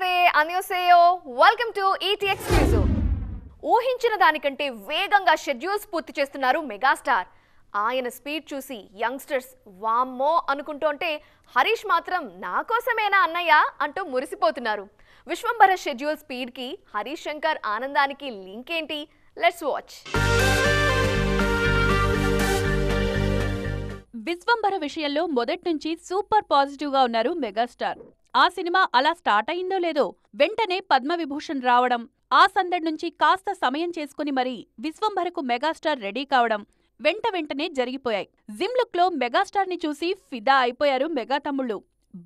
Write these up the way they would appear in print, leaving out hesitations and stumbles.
నమస్తే అన్యోసేయో welcome to ET exclusive. ఊహించిన దానికంటే వేగంగా షెడ్యూల్స్ పూర్తి చేస్తున్నారు మెగాస్టార్. ఆయన స్పీడ్ చూసి యంగ్స్టర్స్ వామ్మో అనుకుంటుంటే హరీష్ మాత్రం నా కోసమేనా అన్నయ్య అంటూ మురిసిపోతున్నారు. విశ్వంభర షెడ్యూల్ స్పీడ్ కి హరీష్ శంకర్ ఆనందానికి లింక్ ఏంటి? Let's watch. విశ్వంభర విషయంలో మొదట్నుంచి సూపర్ పాజిటివ్ గా ఉన్నారు మెగాస్టార్. ఆ సినిమా అలా స్టార్ట్ అయిందో లేదో వెంటనే పద్మవిభూషణ్ రావడం, ఆ సందడి నుంచి కాస్త సమయం చేసుకుని మరీ విశ్వంభరకు మెగాస్టార్ రెడీ కావడం వెంటనే జరిగిపోయాయి. జిమ్ లుక్ లో మెగాస్టార్ ని చూసి ఫిదా అయిపోయారు మెగా తమ్ముళ్ళు.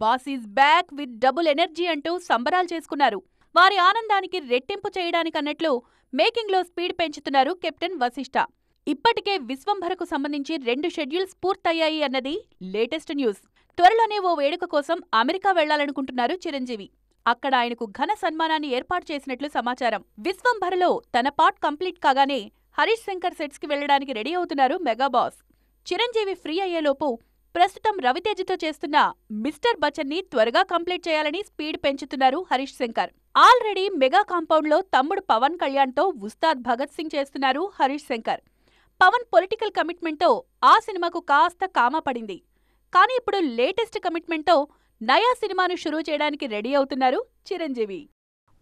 Boss is back with double energy అంటూ సంబరాలు చేసుకున్నారు. వారి ఆనందానికి రెట్టింపు చేయడానికన్నట్లు మేకింగ్ లో స్పీడ్ పెంచుతున్నారు కెప్టెన్ వశిష్ఠ. ఇప్పటికే విశ్వంభరకు సంబంధించి 2 షెడ్యూల్స్ పూర్తయ్యాయి అన్నది లేటెస్ట్ న్యూస్. త్వరలోనే ఓ వేడుక కోసం అమెరికా వెళ్లాలనుకుంటున్నారు చిరంజీవి. అక్కడ ఆయనకు ఘన సన్మానాన్ని ఏర్పాటు చేసినట్లు సమాచారం. విశ్వంభరలో తన పార్ట్ కంప్లీట్ కాగానే హరీష్ శంకర్ సెట్స్ కి వెళ్లడానికి రెడీ అవుతున్నారు మెగాబాస్. చిరంజీవి ఫ్రీ అయ్యేలోపు ప్రస్తుతం రవితేజతో చేస్తున్న మిస్టర్ బచ్చన్ ని త్వరగా కంప్లీట్ చేయాలని స్పీడ్ పెంచుతున్నారు Harish Shankar. Already mega compound లో తమ్ముడు పవన్ కళ్యాణ్ తో ఉస్తాద్ భగత్ సింగ్ చేస్తున్నారు హరీష్ శంకర్. పవన్ పొలిటికల్ కమిట్మెంట్తో ఆ సినిమాకు కాస్త కామా పడింది. కానీ ఇప్పుడు లేటెస్ట్ కమిట్మెంట్తో నయా సినిమాను షురూ చేయడానికి రెడీ అవుతున్నారు చిరంజీవి.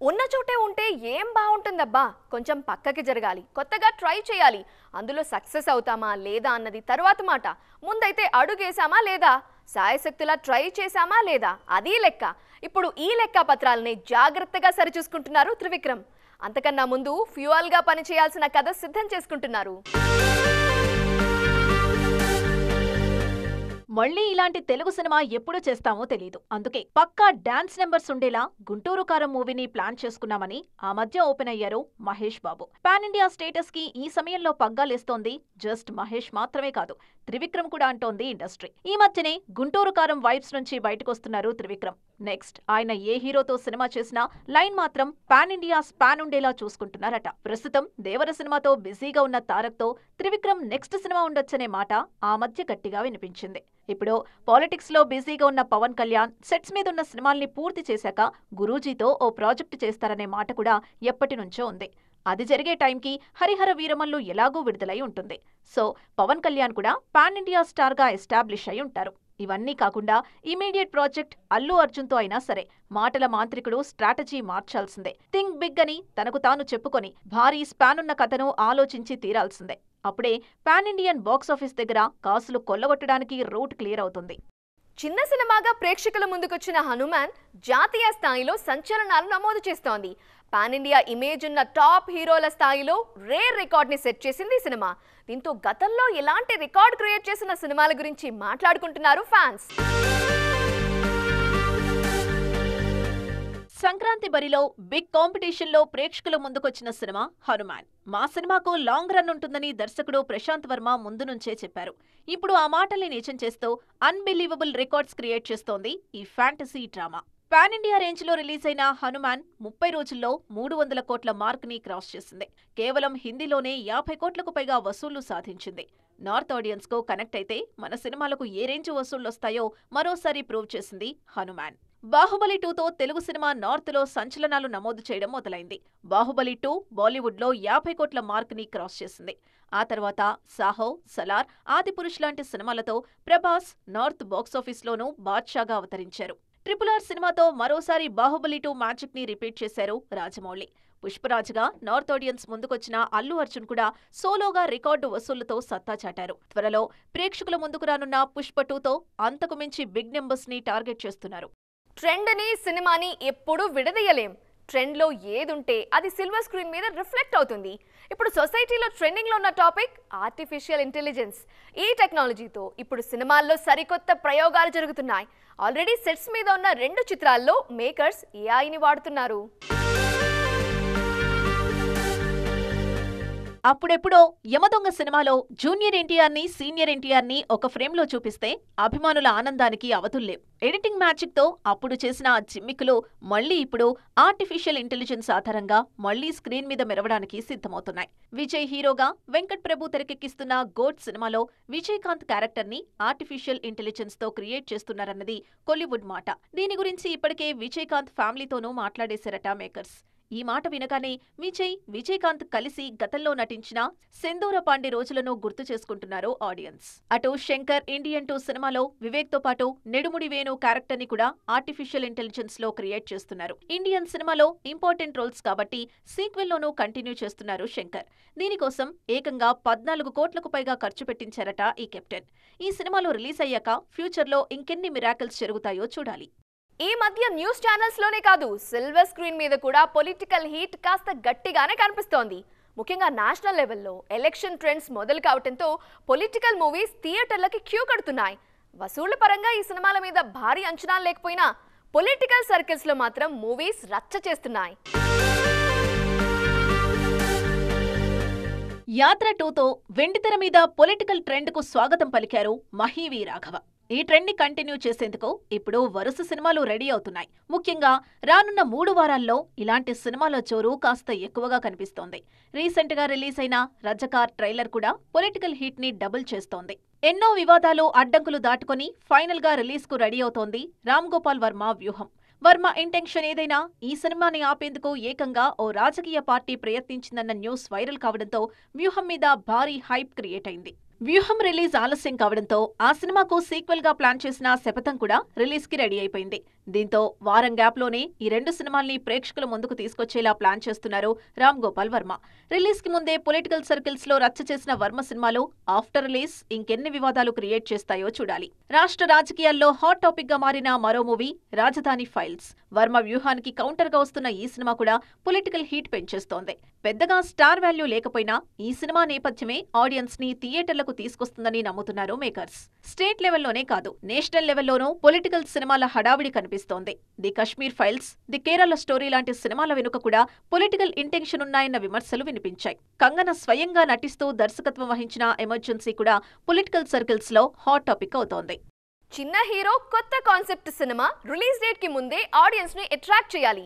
ఉన్న చోటే ఉంటే ఏం బాగుంటుందబ్బా, కొంచెం పక్కకి జరగాలి, కొత్తగా ట్రై చేయాలి. అందులో సక్సెస్ అవుతామా లేదా అన్నది తర్వాత మాట. ముందైతే అడుగేశామా లేదా, సాయశక్తులా ట్రై చేశామా లేదా, అదీ లెక్క. ఇప్పుడు ఈ లెక్క పత్రాలని జాగ్రత్తగా సరిచూసుకుంటున్నారు త్రివిక్రమ్. అంతకన్నా ముందు ఫ్యూయల్ గా పనిచేయాల్సిన కథ సిద్ధం చేసుకుంటున్నారు. మళ్ళీ ఇలాంటి తెలుగు సినిమా ఎప్పుడు చేస్తామో తెలీదు. అందుకే పక్కా డాన్స్ నెంబర్స్ ఉండేలా గుంటూరు కారం మూవీని ప్లాన్ చేసుకున్నామని ఆ మధ్య ఓపెన్ అయ్యారు Mahesh Babu. Pan India status కి ఈ సమయంలో పగ్గాలేస్తోంది జస్ట్ మహేష్ మాత్రమే కాదు, త్రివిక్రమ్ కూడా అంటోంది ఇండస్ట్రీ. ఈ మధ్యనే గుంటూరు కారం వైబ్స్ నుంచి బయటకొస్తున్నారు త్రివిక్రమ్. నెక్స్ట్ ఆయన ఏ హీరోతో సినిమా చేసినా లైన్ మాత్రం పాన్ ఇండియా స్పాన్ ఉండేలా చూసుకుంటున్నారట. ప్రస్తుతం దేవర సినిమాతో బిజీగా ఉన్న తారక్ తో త్రివిక్రమ్ నెక్స్ట్ సినిమా ఉండొచ్చనే మాట ఆ మధ్య గట్టిగా వినిపించింది. ఇప్పుడు పాలిటిక్స్ లో బిజీగా ఉన్న పవన్ కళ్యాణ్ సెట్స్ మీదున్న సినిమాల్ని పూర్తి చేశాక గురూజీతో ఓ ప్రాజెక్టు చేస్తారనే మాట కూడా ఎప్పటినుంచో ఉంది. అది జరిగే టైంకి హరిహర వీరమల్లు ఎలాగూ విడుదలై ఉంటుంది. సో పవన్ కళ్యాణ్ కూడా పాన్ ఇండియా స్టార్ గా ఎస్టాబ్లిష్ అయి ఉంటారు. ఇవన్నీ కాకుండా ఇమీడియట్ ప్రాజెక్ట్ అల్లు అర్జున్తో అయినా సరే మాటల మాంత్రికుడు స్ట్రాటజీ మార్చాల్సిందే. థింక్ బిగ్ అని తనకు తాను చెప్పుకొని భారీ స్పాన్ ఉన్న కథను ఆలోచించి తీరాల్సిందే. అప్పుడే పాన్ ఇండియన్ బాక్సాఫీస్ దగ్గర కాసులు కొల్లగొట్టడానికి రూట్ క్లియర్ అవుతుంది. చిన్న సినిమాగా ప్రేక్షకుల ముందుకొచ్చిన హనుమాన్ జాతీయ స్థాయిలో సంచలనాలు నమోదు చేస్తోంది. పాన్ ఇండియా ఇమేజ్ ఉన్న టాప్ హీరోల స్థాయిలో రేర్ రికార్డ్ ని సెట్ చేసింది ఈ సినిమా. దీంతో గతంలో ఎలాంటి రికార్డ్ క్రియేట్ చేసిన సినిమాల గురించి మాట్లాడుకుంటున్నారు ఫ్యాన్స్. సంక్రాంతి బరిలో బిగ్ కాంపిటీషన్ లో ప్రేక్షకుల ముందుకొచ్చిన సినిమా హనుమాన్. మా సినిమాకు లాంగ్ రన్ ఉంటుందని దర్శకుడు ప్రశాంత్ వర్మ ముందు నుంచే చెప్పారు. ఇప్పుడు ఆ మాటల్ని నిజం చేస్తూ అన్బిలీవబుల్ రికార్డ్స్ క్రియేట్ చేస్తోంది ఈ fantasy drama. Pan India range లో రిలీజ్ అయిన హనుమాన్ 30 రోజుల్లో 300 కోట్ల మార్క్ ని క్రాస్ చేసింది. కేవలం హిందీలోనే 50 కోట్లకు పైగా వసూళ్లు సాధించింది. నార్త్ ఆడియన్స్ కు కనెక్ట్ అయితే మన సినిమాలకు ఏ రేంజ్ వసూళ్లొస్తాయో మరోసారి ప్రూవ్ చేసింది హనుమాన్. బాహుబలి 2తో తెలుగు సినిమా నార్త్ లో సంచలనాలు నమోదు చేయడం మొదలైంది. బాహుబలి 2 బాలీవుడ్ లో 50 కోట్ల మార్క్ ని క్రాస్ చేసింది. ఆ తర్వాత సాహో, సలార్, ఆదిపురుష్ లాంటి సినిమాలతో ప్రభాస్ నార్త్ బాక్సాఫీస్లోనూ బాద్షాగా అవతరించారు. RRR సినిమాతో మరోసారి బాహుబలి 2 మ్యాజిక్ ని రిపీట్ చేశారు రాజమౌళి. పుష్పరాజ్గా నార్త్ ఆడియన్స్ ముందుకొచ్చిన అల్లు అర్జున్ కూడా సోలోగా రికార్డు వసూళ్లతో సత్తా చాటారు. త్వరలో ప్రేక్షకుల ముందుకు రానున్న పుష్ప 2తో అంతకు మించి బిగ్ నెంబర్స్ ని టార్గెట్ చేస్తున్నారు. ట్రెండ్ ని సినిమాని ఎప్పుడూ విడదీయలేం. ట్రెండ్ లో ఏదుంటే అది సిల్వర్ స్క్రీన్ మీద రిఫ్లెక్ట్ అవుతుంది. ఇప్పుడు సొసైటీలో ట్రెండింగ్ లో ఉన్న టాపిక్ ఆర్టిఫిషియల్ ఇంటెలిజెన్స్. ఈ టెక్నాలజీతో ఇప్పుడు సినిమాల్లో సరికొత్త ప్రయోగాలు జరుగుతున్నాయి. ఆల్రెడీ సెట్స్ మీద ఉన్న 2 చిత్రాల్లో మేకర్స్ ఏఐని వాడుతున్నారు. అప్పుడెప్పుడో యమదొంగ సినిమాలో జూనియర్ ఎన్టీఆర్ ని సీనియర్ ఎన్టీఆర్ ని ఒక ఫ్రేమ్ లో చూపిస్తే అభిమానుల ఆనందానికి అవధుల్లేవు. ఎడిటింగ్ మ్యాజిక్ తో అప్పుడు చేసిన ఆ జిమ్మికులు మళ్లీ ఇప్పుడు ఆర్టిఫిషియల్ ఇంటెలిజెన్స్ ఆధారంగా మళ్లీ స్క్రీన్ మీద మెరవడానికి సిద్ధమవుతున్నాయి. విజయ్ హీరోగా వెంకట్ ప్రభు తెరకెక్కిస్తున్న గోడ్ సినిమాలో విజయకాంత్ క్యారెక్టర్ ని ఆర్టిఫిషియల్ ఇంటెలిజెన్స్ తో క్రియేట్ చేస్తున్నారన్నది కోలీవుడ్ మాట. దీని గురించి ఇప్పటికే విజయకాంత్ ఫ్యామిలీతోనూ మాట్లాడేశారట మేకర్స్. ఈ మాట వినగానే విజయకాంత్ కలిసి గతంలో నటించిన సెందూర పాండే రోజులను గుర్తు చేసుకుంటున్నారు ఆడియన్స్. అటు శంకర్ ఇండియన్ 2 సినిమాలో వివేక్ తో పాటు నెడుముడి వేణు క్యారెక్టర్ ని కూడా ఆర్టిఫిషియల్ ఇంటెలిజెన్స్ లో క్రియేట్ చేస్తున్నారు. ఇండియన్ సినిమాలో ఇంపార్టెంట్ రోల్స్ కాబట్టి సీక్వెల్ లోనూ కంటిన్యూ చేస్తున్నారు శంకర్. దీనికోసం ఏకంగా 14 కోట్లకు పైగా ఖర్చు పెట్టించారట ఈ కెప్టెన్. ఈ సినిమాలో రిలీజ్ అయ్యాక ఫ్యూచర్ లో ఇంకెన్ని మిరాకిల్స్ జరుగుతాయో చూడాలి. ఈ మధ్య న్యూస్ ఛానల్స్ లోనే కాదు, సిల్వర్ స్క్రీన్ మీద కూడా పొలిటికల్ హీట్ కాస్త గట్టిగానే కనిపిస్తోంది. ముఖ్యంగా నేషనల్ లెవెల్లో ఎలక్షన్ ట్రెండ్స్ మొదలు కావడంతో పొలిటికల్ మూవీస్ థియేటర్లకి క్యూ కడుతున్నాయి. వసూళ్ల పరంగా ఈ సినిమాల మీద భారీ అంచనాలు లేకపోయినా పొలిటికల్ సర్కిల్స్ లో మాత్రం మూవీస్ రచ్చ చేస్తున్నాయి. యాత్ర 2తో వెండితెర మీద పొలిటికల్ ట్రెండ్ కు స్వాగతం పలికారు మహీవి రాఘవ. ఈ ట్రెండ్ ని కంటిన్యూ చేసేందుకు ఇప్పుడు వరుస సినిమాలు రెడీ అవుతున్నాయి. ముఖ్యంగా రానున్న 3 వారాల్లో ఇలాంటి సినిమాల జోరు కాస్త ఎక్కువగా కనిపిస్తోంది. రీసెంట్ గా రిలీజ్ అయిన రజకార్ ట్రైలర్ కూడా పొలిటికల్ హీట్ ని డబుల్ చేస్తోంది. ఎన్నో వివాదాలు అడ్డంకులు దాటుకుని ఫైనల్ గా రిలీజ్ కు రెడీ అవుతోంది రామ్ గోపాల్ వర్మ వ్యూహం. వర్మ ఇంటెన్షన్ ఏదైనా ఈ సినిమాని ఆపేందుకు ఏకంగా ఓ రాజకీయ పార్టీ ప్రయత్నించిందన్న న్యూస్ వైరల్ కావడంతో వ్యూహం మీద భారీ హైప్ క్రియేట్ అయింది. వ్యూహం రిలీజ్ ఆలస్యం కావడంతో ఆ సినిమాకు సీక్వెల్ గా ప్లాన్ చేసిన శపథం కూడా రిలీజ్ కి రెడీ అయిపోయింది. దీంతో వారం గ్యాప్ లోనే ఈ 2 సినిమాల్ని ప్రేక్షకుల ముందుకు తీసుకొచ్చేలా ప్లాన్ చేస్తున్నారు రామ్ గోపాల్ వర్మ. రిలీజ్ కి ముందే పొలిటికల్ సర్కిల్స్ లో రచ్చ చేసిన వర్మ సినిమాలు ఆఫ్టర్ రిలీజ్ ఇంకెన్ని వివాదాలు క్రియేట్ చేస్తాయో చూడాలి. రాష్ట్ర రాజకీయాల్లో హాట్ టాపిక్ గా మారిన మరో మూవీ రాజధాని ఫైల్స్. వర్మ వ్యూహానికి కౌంటర్ గా వస్తున్న ఈ సినిమా కూడా పొలిటికల్ హీట్ పెంచేస్తోంది. పెద్దగా స్టార్ వాల్యూ లేకపోయినా ఈ సినిమా నేపథ్యమే ఆడియన్స్ ని థియేటర్లకు తీసుకొస్తుందని నమ్ముతున్నారు మేకర్స్. స్టేట్ లెవెల్లోనే కాదు, నేషనల్ లెవెల్లోనూ పొలిటికల్ సినిమాల హడావిడి కనిపిస్తోంది. The Kashmir files, the Kerala story లాంటి సినిమాల వెనుక కూడా పొలిటికల్ ఇంటెన్షన్ ఉన్నాయన్న విమర్శలు వినిపించాయి. కంగన స్వయంగా నటిస్తూ దర్శకత్వం వహించిన ఎమర్జెన్సీ కూడా పొలిటికల్ సర్కిల్స్ లో హాట్ టాపిక్ అవుతోంది. చిన్న హీరో కొత్త కాన్సెప్ట్ సినిమా రిలీజ్ డేట్ కి ముందే ఆడియన్స్ ని అట్రాక్ట్ చేయాలి.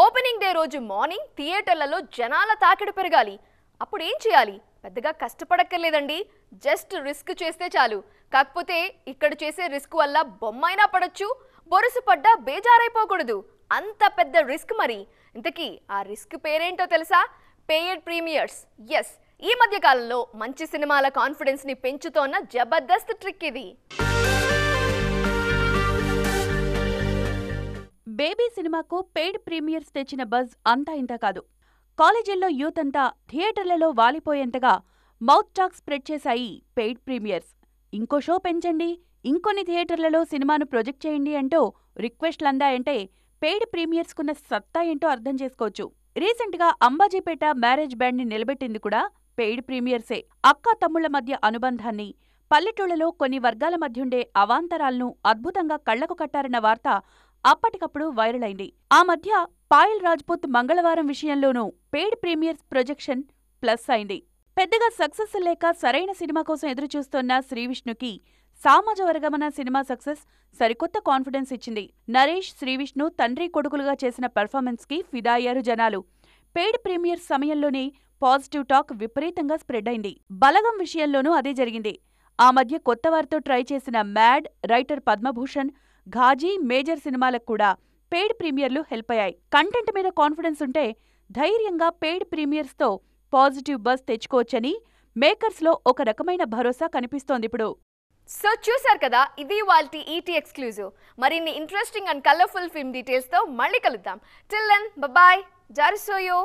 ఓపెనింగ్ డే రోజు మార్నింగ్ థియేటర్లలో జనాల తాకిడి పెరగాలి. అప్పుడు ఏం చేయాలి? పెద్దగా కష్టపడక్కర్లేదండి, జస్ట్ రిస్క్ చేస్తే చాలు. కాకపోతే ఇక్కడ చేసే రిస్క్ వల్ల బొమ్మైనా పడొచ్చు, బొరుసు పడ్డా బేజారైపోకూడదు. అంత పెద్ద రిస్క్ మరి. ఇంతకీ ఆ రిస్క్ పేరేంటో తెలుసా? Paid premieres. ఎస్, ఈ మధ్య కాలంలో మంచి సినిమాల కాన్ఫిడెన్స్ ని పెంచుతోన్న జబర్దస్త్ ట్రిక్ ఇది. బేబీ సినిమాకు పెయిడ్ ప్రీమియర్స్ తెచ్చిన బజ్ అంతా ఇంత కాదు. కాలేజీల్లో యూత్ అంతా థియేటర్లలో వాలిపోయేంతగా మౌత్ టాక్ స్ప్రెడ్ చేశాయి పెయిడ్ ప్రీమియర్స్. ఇంకో షో పెంచండి, ఇంకొన్ని థియేటర్లలో సినిమాను ప్రొజెక్ట్ చేయండి అంటూ రిక్వెస్ట్లందాయంటే పెయిడ్ ప్రీమియర్స్కున్న సత్తా ఏంటో అర్థం చేసుకోవచ్చు. రీసెంట్గా అంబాజీపేట మ్యారేజ్ బ్యాండ్ని నిలబెట్టింది కూడా పెయిడ్ ప్రీమియర్సే. అక్కా తమ్ముళ్ల మధ్య అనుబంధాన్ని, పల్లెటూళ్లలో కొన్ని వర్గాల మధ్యుండే అవాంతరాలను అద్భుతంగా కళ్లకు కట్టారన్న వార్త అప్పటికప్పుడు వైరల్ అయింది. ఆ మధ్య పాయల్ రాజ్పుత్ మంగళవారం విషయంలోనూ పెయిడ్ ప్రీమియర్స్ ప్రొజెక్షన్ ప్లస్ అయింది. పెద్దగా సక్సెస్ లేక సరైన సినిమా కోసం ఎదురుచూస్తోన్న శ్రీవిష్ణుకి సామాజ వర్గమన సినిమా సక్సెస్ సరికొత్త కాన్ఫిడెన్స్ ఇచ్చింది. నరేష్, శ్రీవిష్ణు తండ్రి కొడుకులుగా చేసిన పెర్ఫార్మెన్స్ కి ఫిదా అయ్యారు జనాలు. పెయిడ్ ప్రీమియర్స్ సమయంలోనే పాజిటివ్ టాక్ విపరీతంగా స్ప్రెడ్ అయింది. బలగం విషయంలోనూ అదే జరిగింది. ఆ మధ్య కొత్తవారితో ట్రై చేసిన Mad, Writer Padmabhushan, Ghazi, Major సినిమాలకు కూడా పెయిడ్ ప్రీమియర్లు హెల్ప్ అయ్యాయి. కంటెంట్ మీద కాన్ఫిడెన్స్ ఉంటే ధైర్యంగా పెయిడ్ ప్రీమియర్స్తో పాజిటివ్ బజ్ తెచ్చుకోవచ్చని మేకర్స్లో ఒక రకమైన భరోసా కనిపిస్తోందిప్పుడు. సో చూశారు కదా, ఇది వాల్టీ ఈటీ ఎక్స్క్లూజివ్. మరిన్ని ఇంట్రెస్టింగ్ అండ్ కలర్ఫుల్ ఫిల్మ్ డీటెయిల్స్తో మళ్ళీ కలుద్దాం. Till then, bye, జారిసోయో.